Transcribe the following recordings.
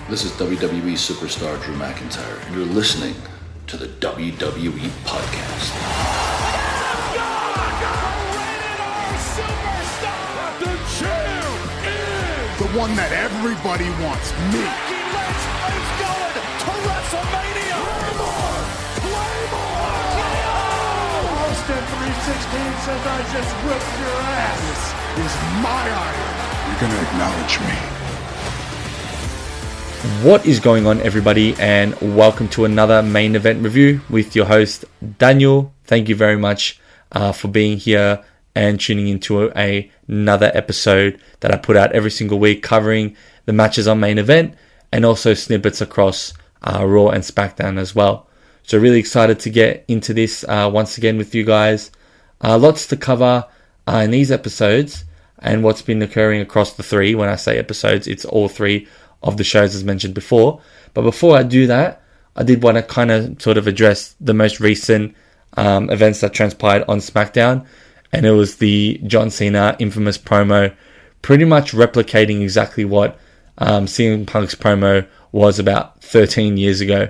This is WWE superstar Drew McIntyre, and you're listening to the WWE Podcast. The champ is the one that everybody wants, me. It's going to WrestleMania. Claymore! Austin 316 says I just whipped your ass. This is my iron. You're going to acknowledge me. What is going on, everybody, and welcome to another main event review with your host Daniel. Thank you very much for being here and tuning into another episode that I put out every single week covering the matches on main event and also snippets across Raw and SmackDown as well. So really excited to get into this once again with you guys. Lots to cover in these episodes and what's been occurring across the three. When I say episodes, it's all three of the shows as mentioned before. But before I do that, I did want to kind of sort of address the most recent events that transpired on SmackDown, and it was the John Cena infamous promo, pretty much replicating exactly what CM Punk's promo was about 13 years ago.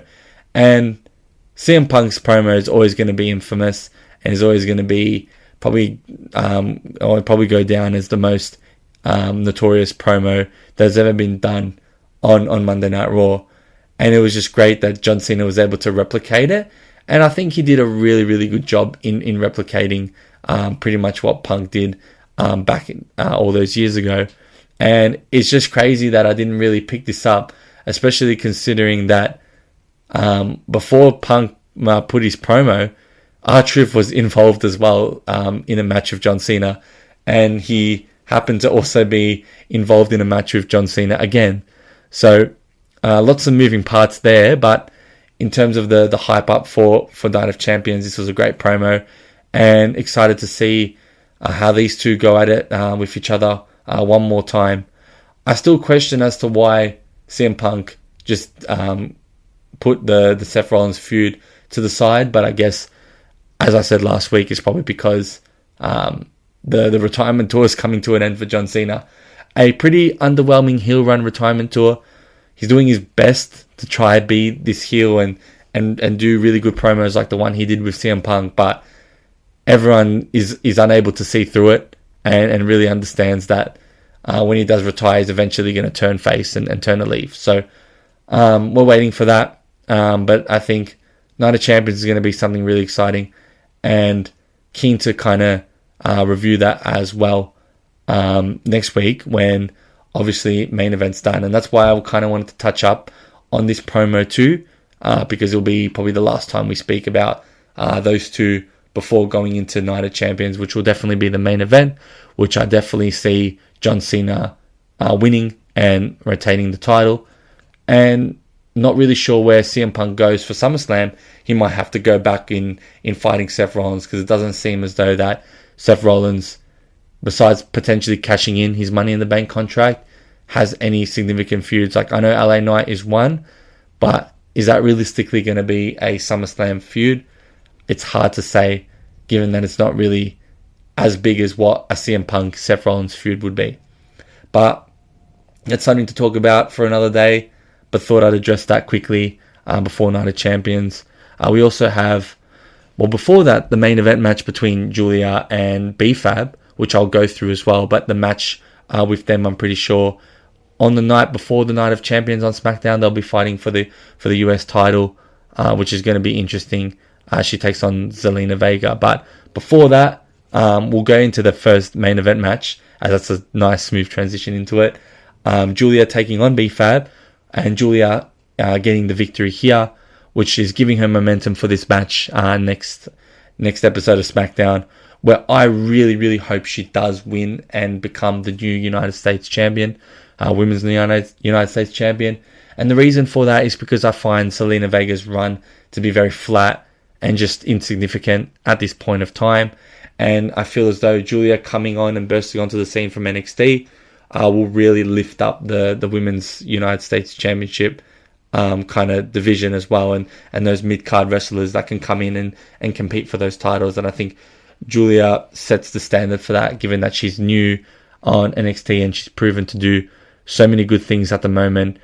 And CM Punk's promo is always going to be infamous and is always going to be probably go down as the most notorious promo that's ever been done on Monday Night Raw. And it was just great that John Cena was able to replicate it, and I think he did a really, really good job in replicating pretty much what Punk did back all those years ago. And it's just crazy that I didn't really pick this up, especially considering that before Punk put his promo, R-Truth was involved as well in a match with John Cena, and he happened to also be involved in a match with John Cena again. So lots of moving parts there, but in terms of the hype up for Night of Champions, this was a great promo, and excited to see how these two go at it with each other one more time. I still question as to why CM Punk just put the Seth Rollins feud to the side, but I guess, as I said last week, it's probably because the retirement tour is coming to an end for John Cena. A pretty underwhelming heel run retirement tour. He's doing his best to try and be this heel and do really good promos like the one he did with CM Punk, but everyone is unable to see through it and really understands that when he does retire, he's eventually going to turn face and turn a leaf. So we're waiting for that. But I think Night of Champions is going to be something really exciting, and keen to kind of review that as well next week when obviously main event's done. And that's why I kind of wanted to touch up on this promo too, because it'll be probably the last time we speak about those two before going into Night of Champions, which will definitely be the main event, which I definitely see John Cena winning and retaining the title. And not really sure where CM Punk goes for SummerSlam. He might have to go back in fighting Seth Rollins, because it doesn't seem as though that Seth Rollins, besides potentially cashing in his Money in the Bank contract, has any significant feuds. Like, I know LA Knight is one, but is that realistically going to be a SummerSlam feud? It's hard to say, given that it's not really as big as what a CM Punk Seth Rollins feud would be. But that's something to talk about for another day, but thought I'd address that quickly before Night of Champions. We also have, before that, the main event match between Julia and B-Fab, which I'll go through as well. But the match with them, I'm pretty sure, on the night before the Night of Champions on SmackDown, they'll be fighting for the US title, which is going to be interesting. She takes on Zelina Vega. But before that, we'll go into the first main event match, as that's a nice smooth transition into it. Julia taking on B-Fab, and Julia getting the victory here, which is giving her momentum for this match next episode of SmackDown, where I really, really hope she does win and become the new United States champion, Women's United States champion. And the reason for that is because I find Zelina Vega's run to be very flat and just insignificant at this point of time. And I feel as though Julia coming on and bursting onto the scene from NXT will really lift up the Women's United States Championship kind of division as well, and those mid-card wrestlers that can come in and compete for those titles. And I think Julia sets the standard for that, given that she's new on NXT and she's proven to do so many good things at the moment.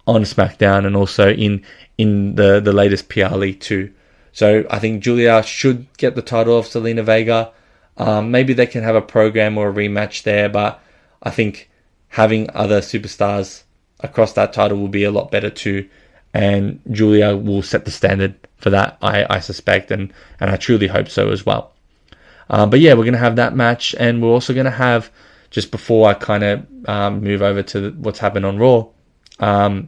on SmackDown and also in the latest PR League too. So I think Julia should get the title off Zelina Vega. Maybe they can have a program or a rematch there, but I think having other superstars across that title will be a lot better too. And Julia will set the standard for that, I suspect, and I truly hope so as well. But yeah, we're going to have that match, and we're also going to have, just before I kind of move over to what's happened on Raw, not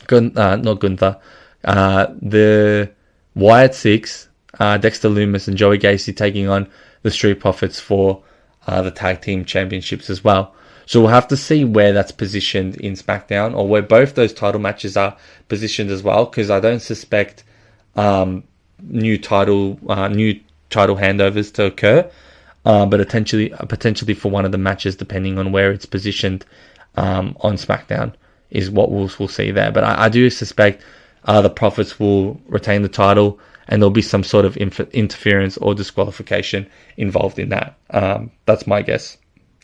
Gunther, the Wyatt Six, Dexter Lumis and Joey Gacy taking on the Street Profits for the Tag Team Championships as well. So we'll have to see where that's positioned in SmackDown, or where both those title matches are positioned as well, because I don't suspect new title handovers to occur, but potentially for one of the matches, depending on where it's positioned on SmackDown, is what we'll see there. But I do suspect the Profits will retain the title, and there'll be some sort of interference or disqualification involved in that. That's my guess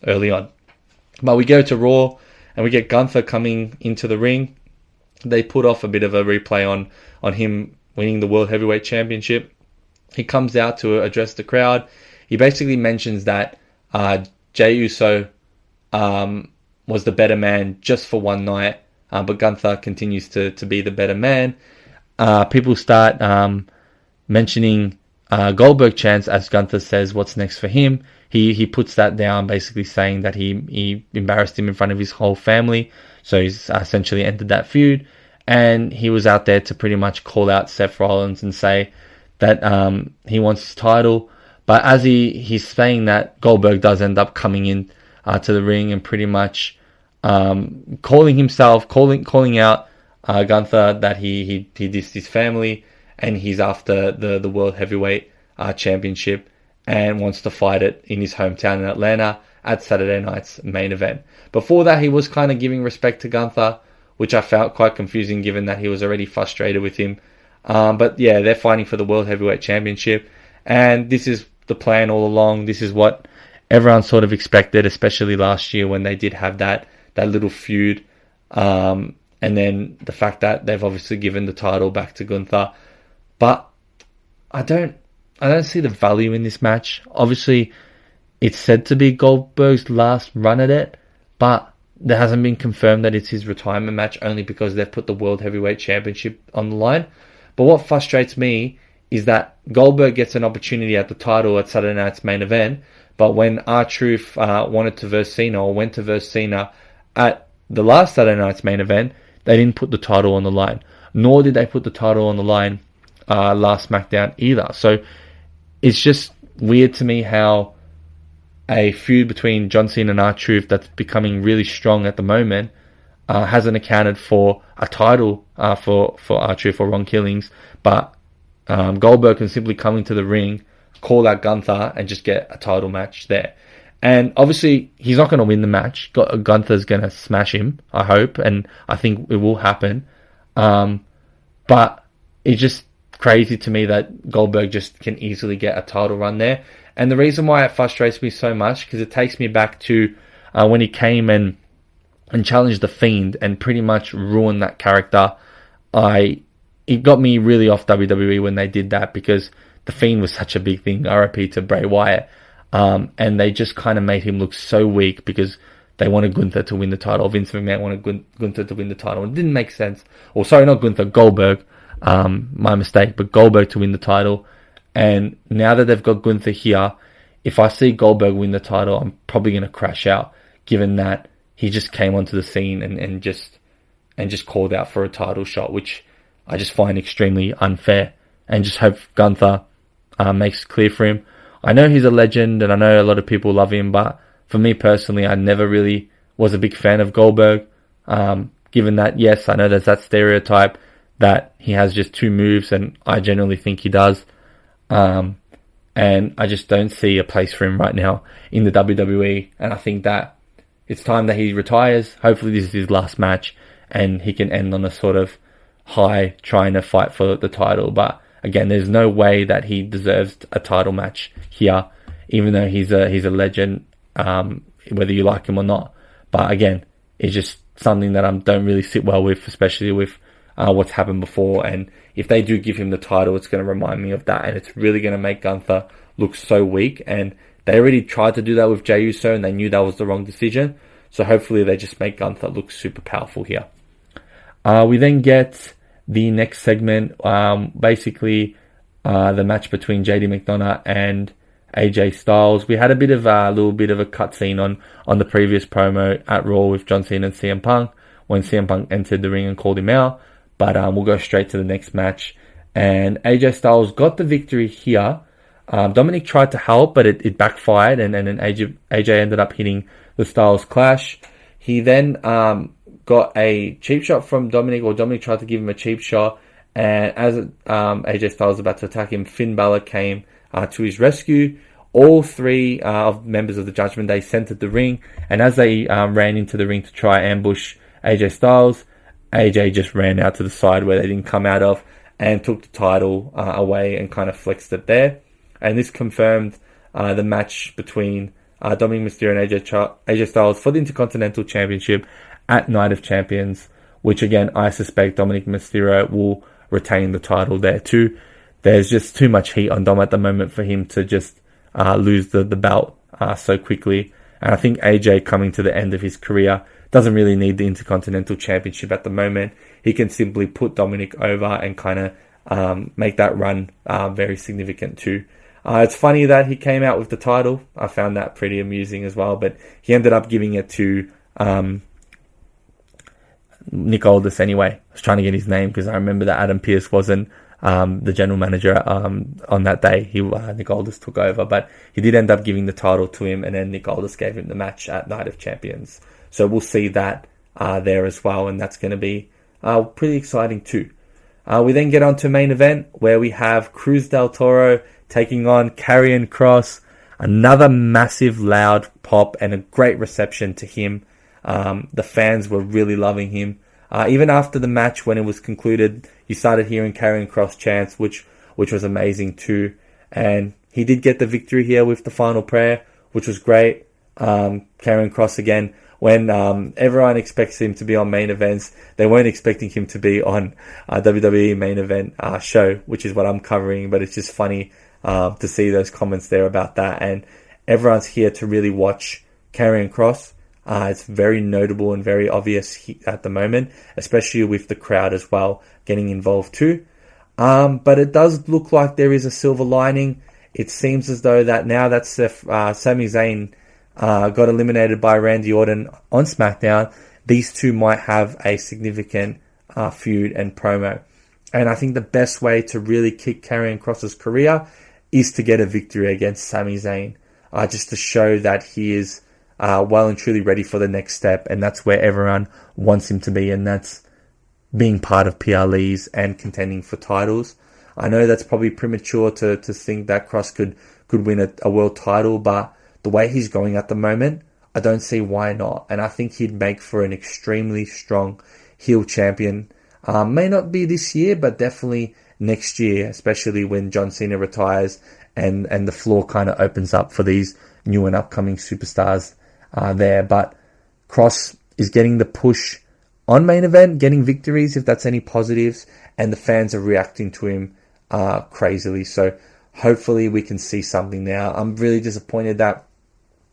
early on. But we go to Raw, and we get Gunther coming into the ring. They put off a bit of a replay on him winning the World Heavyweight Championship. He comes out to address the crowd. He basically mentions that Jey Uso was the better man just for one night, but Gunther continues to be the better man. People start mentioning Goldberg chants as Gunther says what's next for him. He puts that down, basically saying that he embarrassed him in front of his whole family. So he's essentially ended that feud. And he was out there to pretty much call out Seth Rollins and say that he wants his title. But as he's saying that, Goldberg does end up coming in to the ring and pretty much calling out Gunther that he dissed his family, and he's after the World Heavyweight Championship and wants to fight it in his hometown in Atlanta at Saturday night's main event. Before that, he was kind of giving respect to Gunther, which I felt quite confusing given that he was already frustrated with him. But yeah, they're fighting for the World Heavyweight Championship, and this is the plan all along. This is what everyone sort of expected, especially last year when they did have that little feud. And then the fact that they've obviously given the title back to Gunther. But I don't see the value in this match. Obviously, it's said to be Goldberg's last run at it, but there hasn't been confirmed that it's his retirement match, only because they've put the World Heavyweight Championship on the line. But what frustrates me is that Goldberg gets an opportunity at the title at Saturday night's main event, but when R-Truth wanted to verse Cena, or went to verse Cena at the last Saturday night's main event, they didn't put the title on the line. Nor did they put the title on the line last SmackDown either. So it's just weird to me how a feud between John Cena and R-Truth that's becoming really strong at the moment hasn't accounted for a title for R-Truth or Ron Killings, but Goldberg can simply come into the ring, call out Gunther, and just get a title match there. And obviously, he's not going to win the match. Gunther's going to smash him, I hope, and I think it will happen. But it's just crazy to me that Goldberg just can easily get a title run there. And the reason why it frustrates me so much, because it takes me back to when he came and challenged The Fiend and pretty much ruined that character. It got me really off WWE when they did that, because The Fiend was such a big thing, RIP to Bray Wyatt. And they just kind of made him look so weak because they wanted Gunther to win the title. Vince McMahon wanted Gunther to win the title. It didn't make sense. Or sorry, not Gunther, Goldberg. My mistake, but Goldberg to win the title. And now that they've got Gunther here, if I see Goldberg win the title, I'm probably going to crash out, given that he just came onto the scene and just called out for a title shot, which I just find extremely unfair. And just hope Gunther makes it clear for him. I know he's a legend, and I know a lot of people love him, but for me personally, I never really was a big fan of Goldberg. Given that, yes, I know there's that stereotype that he has just two moves, and I generally think he does. And I just don't see a place for him right now in the WWE. And I think that it's time that he retires. Hopefully this is his last match, and he can end on a sort of high trying to fight for the title. But again, there's no way that he deserves a title match here, even though he's a legend, whether you like him or not. But again, it's just something that I don't really sit well with, especially with what's happened before. And if they do give him the title, it's going to remind me of that, and it's really going to make Gunther look so weak. And they already tried to do that with Jey Uso, and they knew that was the wrong decision. So hopefully they just make Gunther look super powerful here. We then get the next segment, basically the match between JD McDonough and AJ Styles. We had a little bit of a cutscene on the previous promo at Raw with John Cena and CM Punk when CM Punk entered the ring and called him out. But we'll go straight to the next match. And AJ Styles got the victory here. Dominic tried to help, but it backfired, and then AJ ended up hitting the Styles Clash. He then got a cheap shot from Dominic, or Dominic tried to give him a cheap shot. And as AJ Styles was about to attack him, Finn Balor came to his rescue. All three of members of the Judgment Day centered the ring, and as they ran into the ring to try ambush AJ Styles, AJ just ran out to the side where they didn't come out of and took the title away and kind of flexed it there. And this confirmed the match between Dominic Mysterio and AJ Styles for the Intercontinental Championship at Night of Champions, which again, I suspect Dominic Mysterio will retain the title there too. There's just too much heat on Dom at the moment for him to just lose the belt so quickly. And I think AJ, coming to the end of his career, doesn't really need the Intercontinental Championship at the moment. He can simply put Dominic over and kind of make that run very significant too. It's funny that he came out with the title. I found that pretty amusing as well, but he ended up giving it to Nick Aldis anyway. I was trying to get his name because I remember that Adam Pearce wasn't the general manager on that day. Nick Aldis took over, but he did end up giving the title to him, and then Nick Aldis gave him the match at Night of Champions. So we'll see that there as well, and that's going to be pretty exciting too. We then get on to main event, where we have Cruz del Toro taking on Karrion Kross. Another massive loud pop and a great reception to him. The fans were really loving him. Even after the match, when it was concluded, you started hearing Karrion Kross chants, which was amazing too. And he did get the victory here with the final prayer, which was great. Karrion Kross again, when everyone expects him to be on main events, they weren't expecting him to be on WWE main event show, which is what I'm covering. But it's just funny to see those comments there about that. And everyone's here to really watch Karrion Kross. It's very notable and very obvious at the moment, especially with the crowd as well getting involved too. But it does look like there is a silver lining. It seems as though that now that Sami Zayn got eliminated by Randy Orton on SmackDown, these two might have a significant feud and promo. And I think the best way to really kick Karrion Kross's career is to get a victory against Sami Zayn, just to show that he is well and truly ready for the next step, and that's where everyone wants him to be, and that's being part of PLEs and contending for titles. I know that's probably premature to think that Kross could win a world title, but the way he's going at the moment, I don't see why not. And I think he'd make for an extremely strong heel champion. May not be this year, but definitely next year, especially when John Cena retires and the floor kind of opens up for these new and upcoming superstars there. But Kross is getting the push on main event, getting victories if that's any positives, and the fans are reacting to him crazily. So hopefully we can see something now. I'm really disappointed that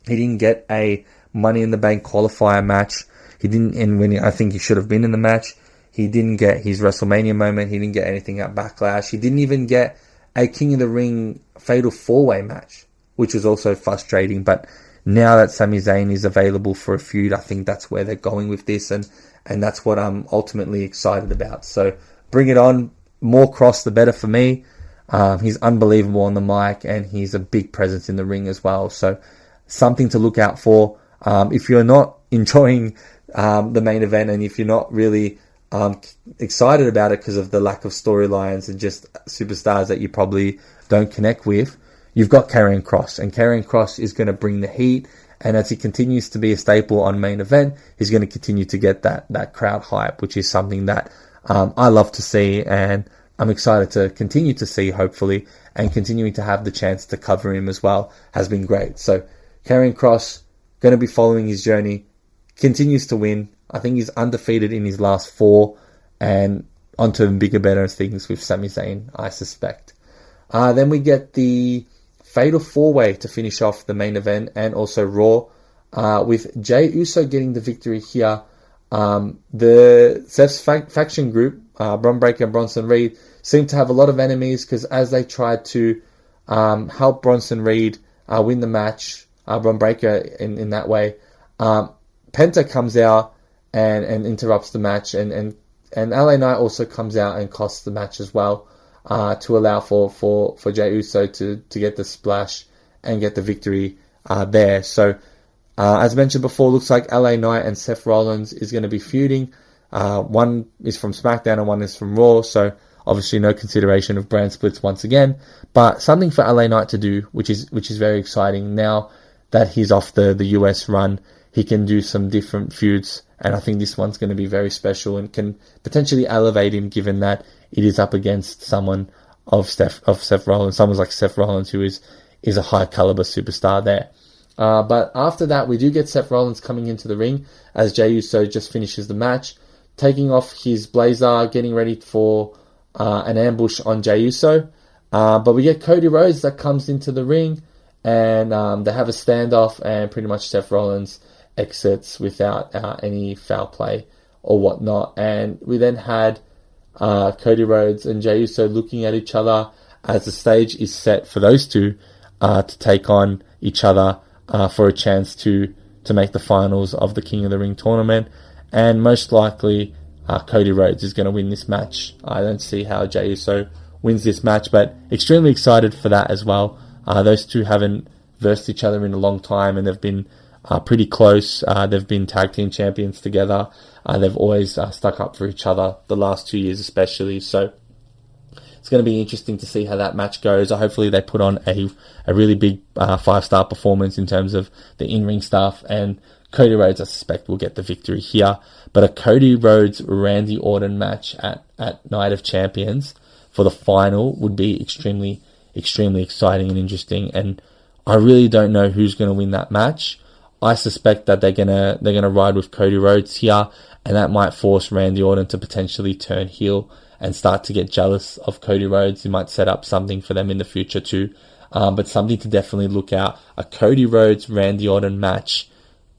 he didn't get a Money in the Bank qualifier match. He didn't, and when I think he should have been in the match, he didn't get his WrestleMania moment. He didn't get anything at Backlash. He didn't even get a King of the Ring Fatal 4-Way match, which was also frustrating. But now that Sami Zayn is available for a feud, I think that's where they're going with this, and that's what I'm ultimately excited about. So bring it on. More Kross, the better for me. He's unbelievable on the mic, and he's a big presence in the ring as well. So something to look out for. If you're not enjoying the main event, and if you're not really excited about it because of the lack of storylines and just superstars that you probably don't connect with, you've got Karrion Kross, and Karrion Kross is going to bring the heat. And as he continues to be a staple on main event, he's going to continue to get that crowd hype, which is something that I love to see, and I'm excited to continue to see, hopefully, and continuing to have the chance to cover him as well has been great. So Karrion Kross, going to be following his journey. continues to win. I think he's undefeated in his last 4, and onto bigger, better things with Sami Zayn, I suspect. Then we get the Fatal 4-Way to finish off the main event and also Raw, with Jey Uso getting the victory here. The Seth's faction group, Bron Breakker and Bronson Reed, seem to have a lot of enemies because as they tried to help Bronson Reed win the match, Bron Breakker in that way, Penta comes out and interrupts the match, and LA Knight also comes out and costs the match as well, to allow for Jey Uso to get the splash and get the victory there. So, as mentioned before, looks like LA Knight and Seth Rollins is going to be feuding. One is from SmackDown and one is from Raw, so obviously no consideration of brand splits once again, but something for LA Knight to do, which is very exciting. Now that he's off the US run, he can do some different feuds, and I think this one's going to be very special and can potentially elevate him, given that it is up against someone of Seth Rollins, someone like Seth Rollins, who is a high caliber superstar there. But after that, we do get Seth Rollins coming into the ring as Jey Uso just finishes the match, taking off his blazer, getting ready for an ambush on Jey Uso. But we get Cody Rhodes that comes into the ring, and they have a standoff, and pretty much Seth Rollins exits without any foul play or whatnot. And we then had Cody Rhodes and Jey Uso looking at each other as the stage is set for those two to take on each other for a chance to make the finals of the King of the Ring tournament. And most likely Cody Rhodes is going to win this match. I don't see how Jey Uso wins this match, but extremely excited for that as well. Those two haven't versed each other in a long time, and they've been pretty close. They've been tag team champions together. They've always stuck up for each other, the last 2 years especially. So it's going to be interesting to see how that match goes. Hopefully they put on a really big 5-star performance in terms of the in-ring stuff, and Cody Rhodes, I suspect, will get the victory here. But a Cody Rhodes-Randy Orton match at Night of Champions for the final would be extremely, extremely exciting and interesting. And I really don't know who's going to win that match. I suspect that they're gonna ride with Cody Rhodes here, and that might force Randy Orton to potentially turn heel and start to get jealous of Cody Rhodes. He might set up something for them in the future too. But something to definitely look out. A Cody Rhodes-Randy Orton match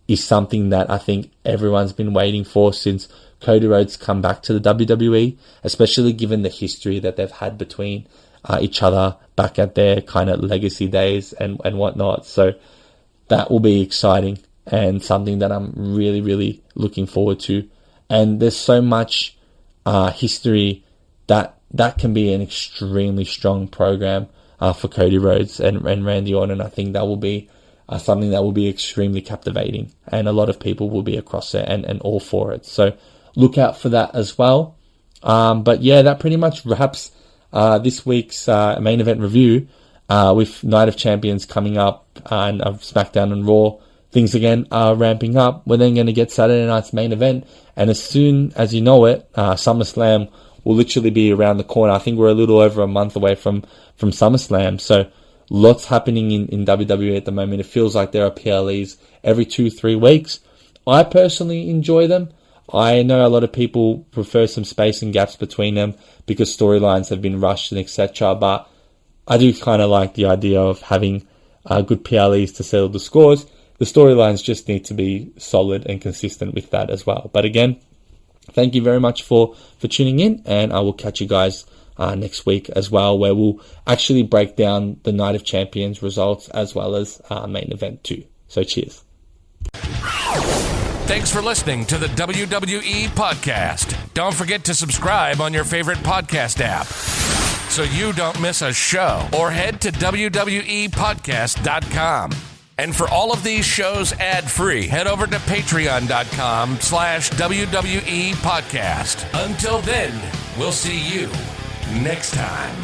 is something that I think everyone's been waiting for since Cody Rhodes come back to the WWE, especially given the history that they've had between each other back at their kind of legacy days and whatnot. So that will be exciting and something that I'm really, really looking forward to. And there's so much history that can be an extremely strong program for Cody Rhodes and Randy Orton. I think that will be something that will be extremely captivating, and a lot of people will be across it and all for it. So look out for that as well. But yeah, that pretty much wraps this week's main event review, with Night of Champions coming up and SmackDown and Raw. Things again are ramping up. We're then going to get Saturday night's main event, and as soon as you know it, SummerSlam will literally be around the corner. I think we're a little over a month away from SummerSlam, so lots happening in WWE at the moment. It feels like there are PLEs every 2-3 weeks. I personally enjoy them. I know a lot of people prefer some space and gaps between them because storylines have been rushed and etc. But I do kind of like the idea of having good PLEs to settle the scores. The storylines just need to be solid and consistent with that as well. But again, thank you very much for tuning in, and I will catch you guys next week as well, where we'll actually break down the Night of Champions results as well as main event too. So cheers. Thanks for listening to the WWE Podcast. Don't forget to subscribe on your favorite podcast app so you don't miss a show, or head to WWEpodcast.com. And for all of these shows ad-free, head over to patreon.com/WWE Podcast. Until then, we'll see you next time.